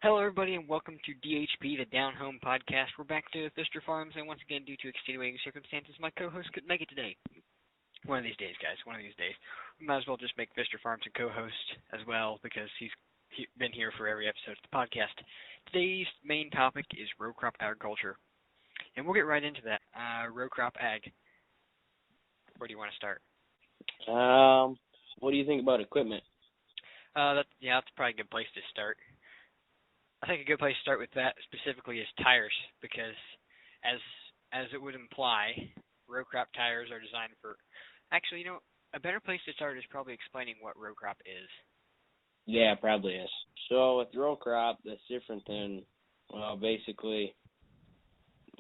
Hello, everybody, and welcome to DHP, the Down Home Podcast. We're back to Pfister Farms, and once again, due to extenuating circumstances, my co-host couldn't make it today. One of these days, guys, one of these days. We might as well just make Pfister Farms a co-host as well, because he's been here for every episode of the podcast. Today's main topic is row crop agriculture, and we'll get right into that. Row crop ag. Where do you want to start? What do you think about equipment? That's probably a good place to start. I think a good place to start with that specifically is tires, because as it would imply, row crop tires are designed for. Actually, a better place to start is probably explaining what row crop is. Yeah, probably is. So with row crop, that's different than, basically,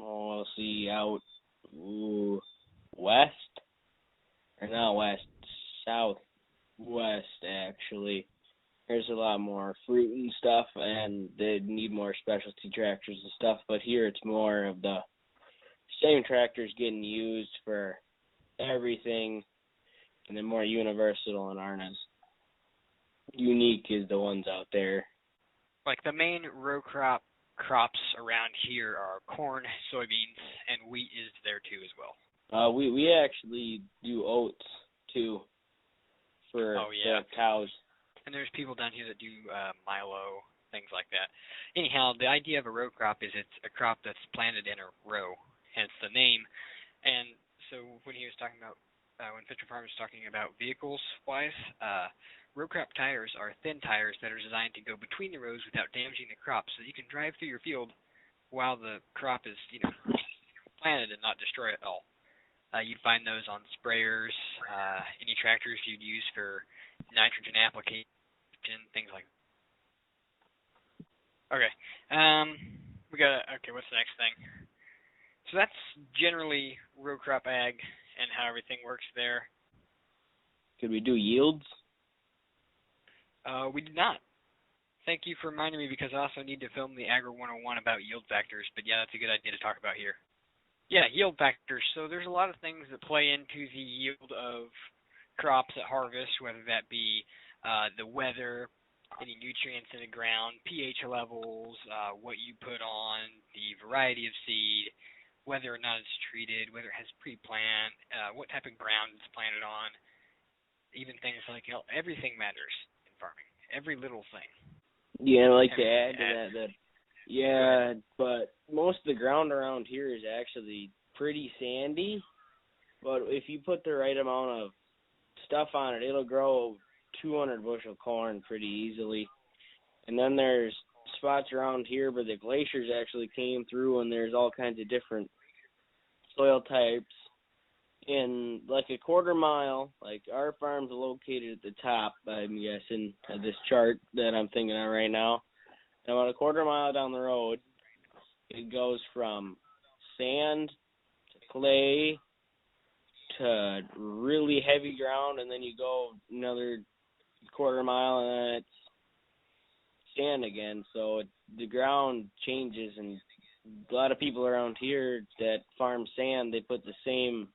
we'll see out west, or not west, southwest actually. There's a lot more fruit and stuff, and they need more specialty tractors and stuff. But here it's more of the same tractors getting used for everything, and they're more universal and aren't as unique as the ones out there. Like the main row crops around here are corn, soybeans, and wheat is there too as well. We actually do oats too for the cows. And there's people down here that do milo, things like that. Anyhow, the idea of a row crop is it's a crop that's planted in a row, hence the name. And so when he was talking about, when Pfister Farms was talking about vehicles-wise, row crop tires are thin tires that are designed to go between the rows without damaging the crop, so you can drive through your field while the crop is, planted and not destroy it all. You'd find those on sprayers, any tractors you'd use for nitrogen application, things like that. Okay. What's the next thing? So that's generally row crop ag and how everything works there. Could we do yields? We did not. Thank you for reminding me, because I also need to film the Agri 101 about yield factors, but yeah, that's a good idea to talk about here. Yeah, yield factors. So there's a lot of things that play into the yield of crops at harvest, whether that be the weather, any nutrients in the ground, pH levels, what you put on, the variety of seed, whether or not it's treated, whether it has pre-plant, what type of ground it's planted on, even things like everything matters in farming, every little thing. Yeah, I'd like to add to that. Yeah, but most of the ground around here is actually pretty sandy. But if you put the right amount of stuff on it, it'll grow 200 bushel corn pretty easily. And then there's spots around here where the glaciers actually came through, and there's all kinds of different soil types. In like a quarter mile, like our farm's located at the top, I'm guessing, of this chart that I'm thinking of right now. And about a quarter mile down the road, it goes from sand to clay to really heavy ground, and then you go another quarter mile, and then it's sand again. So the ground changes, and a lot of people around here that farm sand, they put the same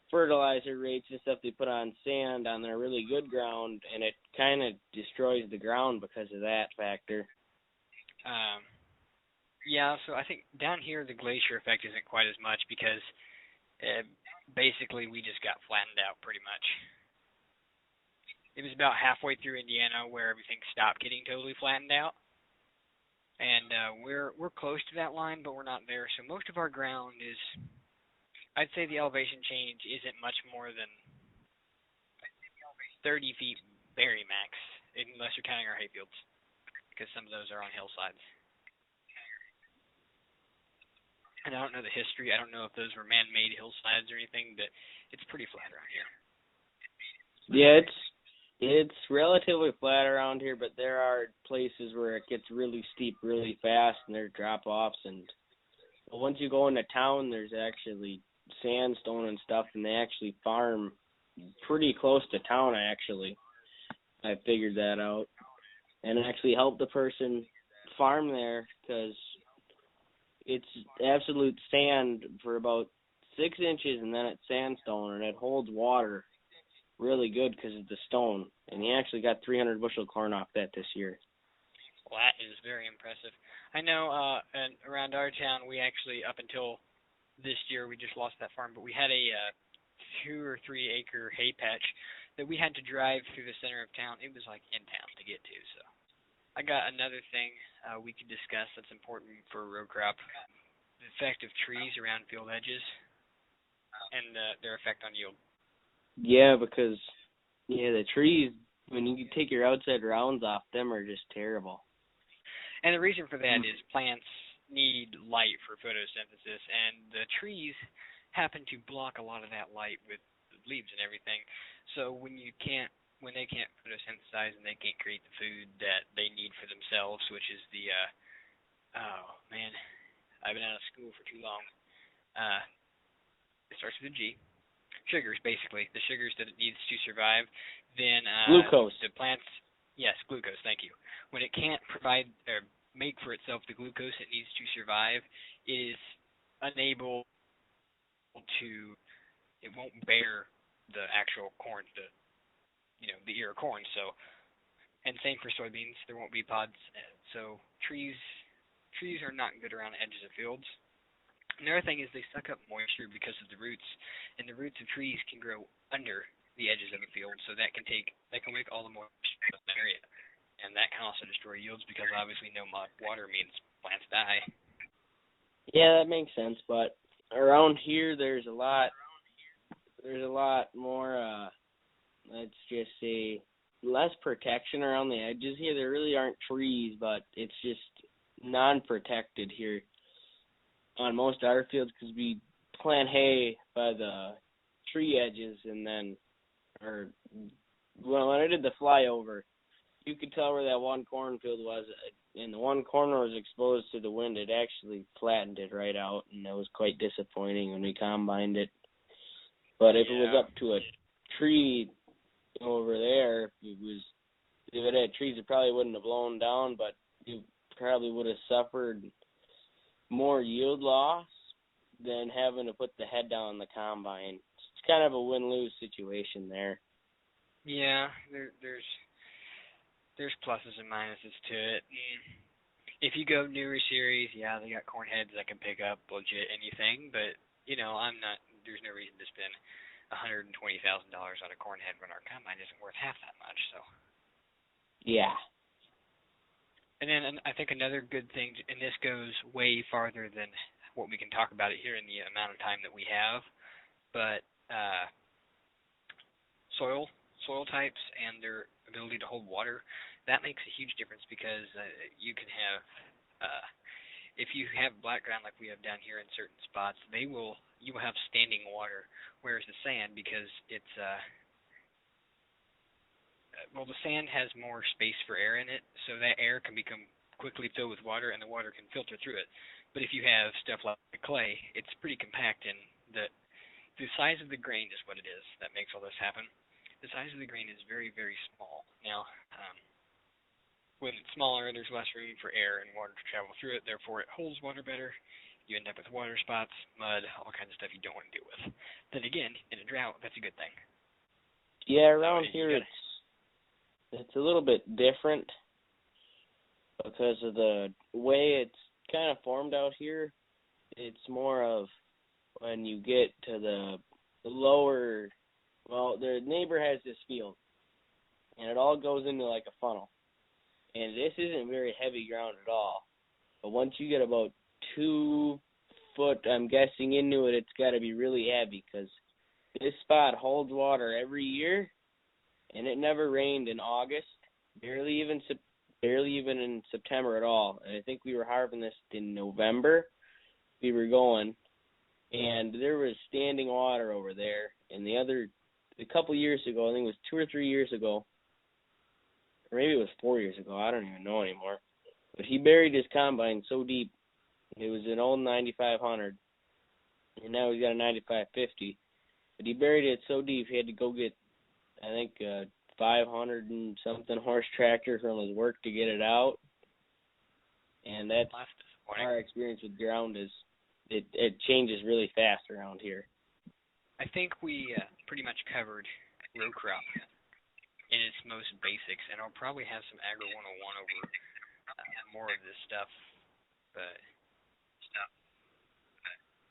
fertilizer rates and stuff they put on sand on their really good ground, and it kind of destroys the ground because of that factor. So I think down here the glacier effect isn't quite as much, because basically we just got flattened out pretty much. It was about halfway through Indiana where everything stopped getting totally flattened out, and we're close to that line, but we're not there. So most of our ground is, I'd say the elevation change isn't much more than 30 feet very max, unless you're counting our hayfields, because some of those are on hillsides. And I don't know the history. I don't know if those were man-made hillsides or anything, but it's pretty flat around here. Yeah, it's relatively flat around here, but there are places where it gets really steep really fast, and there are drop-offs. But once you go into town, there's actually sandstone and stuff, and they actually farm pretty close to town, actually. I figured that out. And actually helped the person farm there, because it's absolute sand for about 6 inches, and then it's sandstone, and it holds water really good because of the stone. And he actually got 300 bushel corn off that this year. Well, that is very impressive. I know, and around our town, we actually, up until this year, we just lost that farm, but we had a 2 or 3 acre hay patch that we had to drive through the center of town. It was like in town to get to. So I got another thing we could discuss that's important for a row crop: the effect of trees around field edges and their effect on yield. Yeah, because the trees, when you take your outside rounds off, them are just terrible. And the reason for that is plants need light for photosynthesis, and the trees happen to block a lot of that light with leaves and everything. So when they can't photosynthesize and they can't create the food that they need for themselves, which is the oh man, I've been out of school for too long. It starts with a G. Sugars, basically, the sugars that it needs to survive. Then Glucose. the plants, yes, glucose. Thank you. When it can't provide or make for itself the glucose it needs to survive, it is unable to. It won't bear the actual corn, the ear of corn. So, and same for soybeans. There won't be pods. So trees are not good around the edges of fields. Another thing is they suck up moisture because of the roots, and the roots of trees can grow under the edges of a field, so that can make all the moisture in the area, and that can also destroy yields because obviously no water means plants die. Yeah, that makes sense. But around here, there's a lot more. Let's just say less protection around the edges here. There really aren't trees, but it's just non-protected here on most of our fields because we plant hay by the tree edges, and then, when I did the flyover, you could tell where that one cornfield was, and the one corner was exposed to the wind. It actually flattened it right out, and that was quite disappointing when we combined it. But if it was up to a tree over there, if it had trees, it probably wouldn't have blown down, but you probably would have suffered more yield loss than having to put the head down on the combine. It's kind of a win-lose situation there. Yeah, there's pluses and minuses to it. If you go newer series, they got corn heads that can pick up legit anything, but there's no reason to spend $120,000 on a corn head when our combine isn't worth half that much. So. Yeah. And then I think another good thing, and this goes way farther than what we can talk about it here in the amount of time that we have, but soil types and their ability to hold water, that makes a huge difference because you can have, if you have black ground like we have down here in certain spots, you will have standing water, whereas the sand, because it's the sand has more space for air in it, so that air can become quickly filled with water, and the water can filter through it. But if you have stuff like clay, it's pretty compact, and the size of the grain is what it is that makes all this happen. The size of the grain is very, very small. Now, when it's smaller, there's less room for air and water to travel through it, therefore it holds water better. You end up with water spots, mud, all kinds of stuff you don't want to deal with. Then again, in a drought, that's a good thing. Yeah, around here it's a little bit different because of the way it's kind of formed out here. It's more of when you get to the lower, the neighbor has this field, and it all goes into like a funnel. And this isn't very heavy ground at all. But once you get about 2 foot, I'm guessing, into it, it's got to be really heavy because this spot holds water every year. And it never rained in August, barely even in September at all. And I think we were harvesting this in November. We were going, and there was standing water over there. And a couple years ago, I think it was 2 or 3 years ago, or maybe it was 4 years ago, I don't even know anymore. But he buried his combine so deep. It was an old 9500, and now he's got a 9550. But he buried it so deep he had to go get, I think, 500 and something horse tractor from his work to get it out. And that's our experience with ground is it changes really fast around here. I think we pretty much covered row crop in its most basics, and I'll probably have some Agri 101 over more of this stuff. But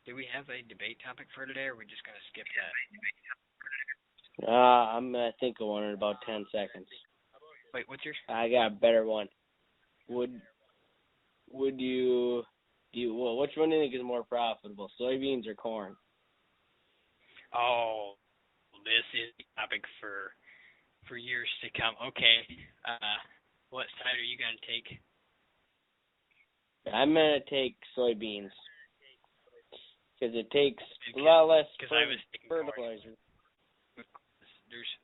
do we have a debate topic for today, or are we just going to skip that? I'm going to think of one in about 10 seconds. Wait, what's yours? I got a better one. Would you well, which one do you think is more profitable, soybeans or corn? Oh, this is the topic for years to come. Okay, what side are you going to take? I'm going to take soybeans because it takes a lot less fertilizer.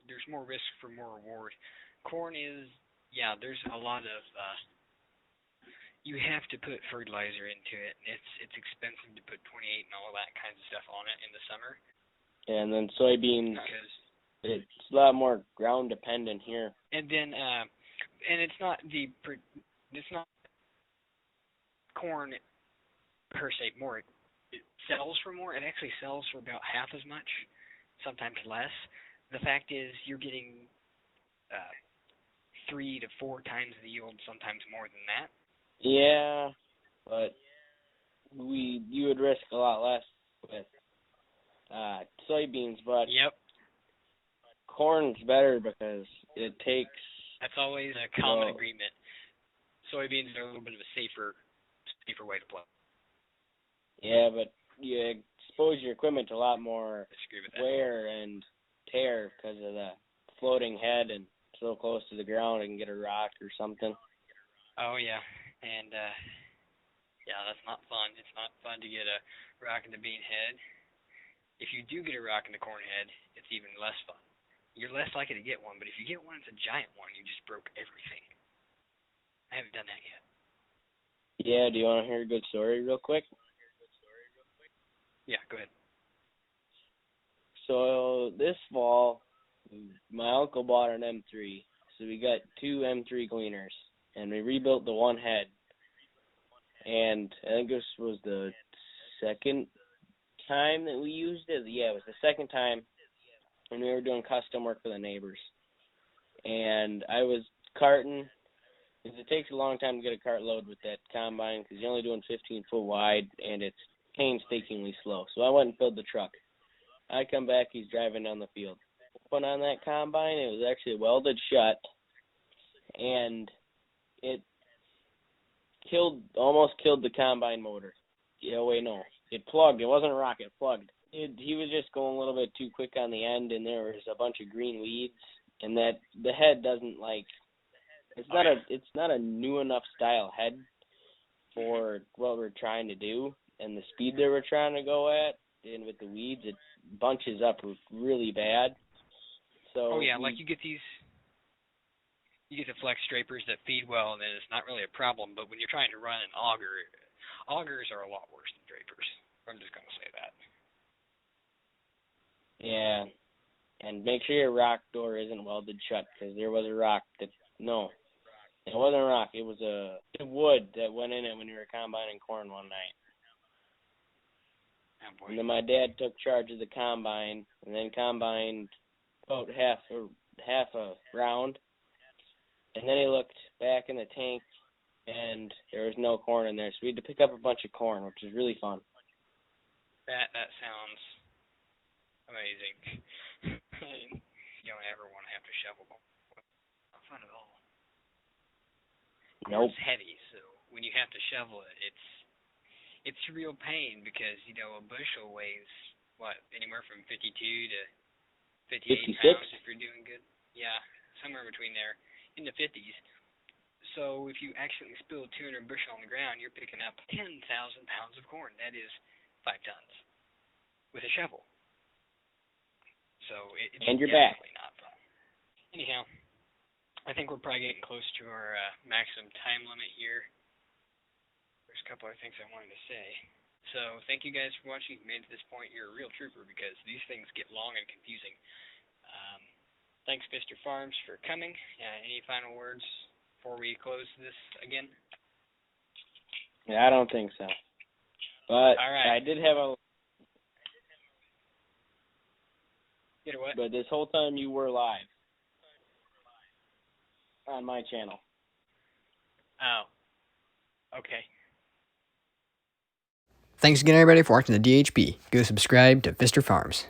There's more risk for more reward. Corn is, there's a lot of you have to put fertilizer into it. It's expensive to put 28 and all that kinds of stuff on it in the summer. And then soybeans, it's a lot more ground dependent here. And then and it's not corn per se more. It sells for more. It actually sells for about half as much, sometimes less. The fact is, you're getting 3 to 4 times the yield, sometimes more than that. Yeah, but you would risk a lot less with soybeans, but yep, corn's better because it takes. That's always a common agreement. Soybeans are a little bit of a safer way to play. Yeah, but you expose your equipment to a lot more wear and tear because of the floating head and so close to the ground it can get a rock or something. Oh yeah, and that's not fun. It's not fun to get a rock in the bean head. If you do get a rock in the corn head, it's even less fun. You're less likely to get one, but if you get one, it's a giant one. You just broke everything. I haven't done that yet. Yeah, do you want to hear a good story real quick? Yeah, go ahead. So this fall, my uncle bought an M3. So we got 2 M3 gleaners, and we rebuilt the one head. And I think this was the second time that we used it. Yeah, it was the second time when we were doing custom work for the neighbors. And I was carting, because it takes a long time to get a cart load with that combine because you're only doing 15 foot wide, and it's painstakingly slow. So I went and filled the truck. I come back, he's driving down the field. Open on that combine, it was actually welded shut, and it almost killed the combine motor. Yeah, wait, no. It plugged. It wasn't a rocket. It plugged. He was just going a little bit too quick on the end, and there was a bunch of green weeds, and that the head doesn't it's not a new enough style head for what we're trying to do and the speed that we're trying to go at. And with the weeds, it bunches up really bad. So like you get the flex drapers that feed well, and then it's not really a problem. But when you're trying to run an auger, augers are a lot worse than drapers. I'm just gonna say that. Yeah, and make sure your rock door isn't welded shut, because there was a rock it wasn't a rock. It was a wood that went in it when we were combining corn one night. Oh, boy. And then my dad took charge of the combine, and then combined about half a round. And then he looked back in the tank, and there was no corn in there. So we had to pick up a bunch of corn, which was really fun. That sounds amazing. You don't ever want to have to shovel them. Not fun at all. Nope. It's heavy, so when you have to shovel it, it's a real pain because, a bushel weighs, anywhere from 52 to 58 pounds if you're doing good. Yeah, somewhere between there, in the 50s. So if you accidentally spill 200 bushel on the ground, you're picking up 10,000 pounds of corn. That is 5 tons with a shovel. So it's definitely not fun. Anyhow, I think we're probably getting close to our maximum time limit here. There's a couple other things I wanted to say. So thank you guys for watching. If you made it to this point, you're a real trooper because these things get long and confusing. Thanks, Pfister Farms, for coming. Any final words before we close this again? Yeah, I don't think so. But all right. I did have a... Get a what? But this whole time you were live on my channel. Oh. Okay. Thanks again, everybody, for watching the DHP. Go subscribe to Pfister Farms.